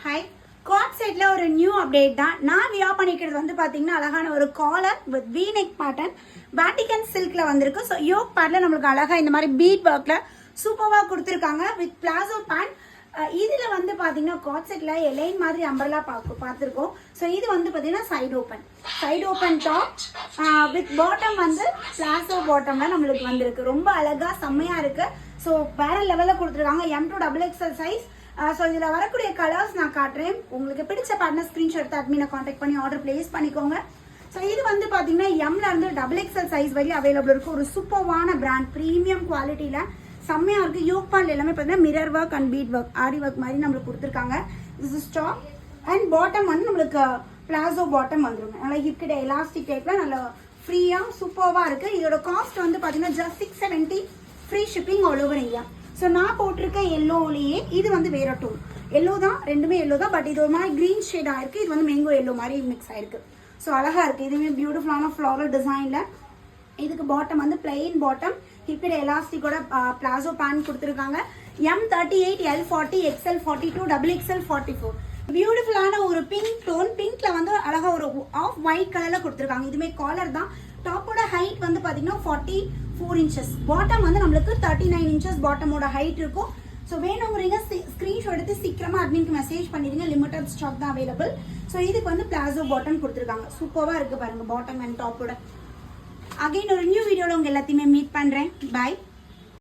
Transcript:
Hi God செட்ல ஒரு new update தான். நான் வியா பண்ணிக்கிறது வந்து பார்த்தீங்கன்னா அழகான ஒரு collar with V neck pattern வேட்டிகன் சில்க்ல வந்திருக்கு. ஸோ யோக் பேட்ல நம்மளுக்கு அழகாக இந்த மாதிரி பீட் ஒர்க்ல சூப்பராக கொடுத்துருக்காங்க வித் பிளாசோ பேண்ட். இதில் வந்து பார்த்தீங்கன்னா காட் செட்ல எலைன் மாதிரி அம்பர்லா பார்த்துருக்கோம். ஸோ இது வந்து பார்த்தீங்கன்னா side open top with bottom வந்து பிளாசோ பாட்டம்ல நம்மளுக்கு வந்திருக்கு. ரொம்ப அழகா செம்மையா இருக்கு. ஸோ வேற லெவலில் கொடுத்துருக்காங்க. M2 XXL size. ஸோ இதில் வரக்கூடிய கலர்ஸ் நான் காட்டுறேன். உங்களுக்கு பிடிச்ச பார்ட்னர் ஸ்க்ரீன்ஷாட் எடுத்து அட்மினை காண்டாக்ட் பண்ணி ஆர்டர் பிளேஸ் பண்ணிக்கோங்க. ஸோ இது வந்து பார்த்தீங்கன்னா M-ல இருந்து XXL சைஸ் வரையும் அவைலபிள் இருக்குது. ஒரு சூப்பர்வான பிராண்ட், ப்ரீமியம் குவாலிட்டியில் செம்மையாக இருக்குது. யூக் பால் எல்லாமே பார்த்தீங்கன்னா mirror work and beat work, aari work மாதிரி நம்மளுக்கு கொடுத்துருக்காங்க. This is top and bottom வந்து நம்மளுக்கு பிளாசோ பாட்டம் வந்துருங்க. நல்லா ஹிப்கிட்ட எலாஸ்டிக் டைப்பில் நல்லா ஃப்ரீயாக சூப்பராக இருக்குது. இதோட காஸ்ட் வந்து பார்த்தீங்கன்னா just 670, free shipping all over India. So நான் போட்டிருக்க எல்லோலேயே இது வந்து வேற டோன் எல்லோ தான், ரெண்டுமே எல்லோ தான். பட் இது ஒரு மாதிரி கிரீன் ஷேட் ஆயிருக்கு. இது வந்து மேங்கோ எல்லோ மாதிரி மிக்ஸ் ஆயிருக்கு. ஸோ அழகா இருக்கு. இதுவுமே பியூட்டிஃபுல்லான ஃப்ளாரல் டிசைன்ல. இதுக்கு பாட்டம் வந்து பிளெயின் பாட்டம், ஹிப்பிட எலாஸ்டிக்கோட பிளாசோ பேண்ட் கொடுத்துருக்காங்க. M38, L40, XL42, XXL 44. பியூட்டிஃபுல்லான ஒரு பிங்க் டோன். பிங்க்ல வந்து அழகா ஒரு ஆஃப் ஒயிட் கலர்ல கொடுத்துருக்காங்க. இதுமே காலர் தான். டாப்போட ஹைட் வந்து பாத்தீங்கன்னா 44 இன்ச்சஸ். பாட்டம் வந்து நம்மளுக்கு 39 இன்ச்சஸ் பாட்டமோட ஹைட் இருக்கும். ஸோ வேணுங்கிறீங்க ஸ்க்ரீன்ஷாட் எடுத்து சீக்கிரமா அட்மினுக்கு மெசேஜ் பண்ணிடுங்க. லிமிடெட் ஸ்டாக் தான் அவைலபிள். ஸோ இதுக்கு வந்து பிளாசோ பாட்டம் கொடுத்துருக்காங்க. சூப்பரா இருக்கு பாருங்க பாட்டம் அண்ட் டாப்போட. அகைன் ஒரு நியூ வீடியோல உங்க எல்லாத்தையுமே மீட் பண்றேன். பாய்.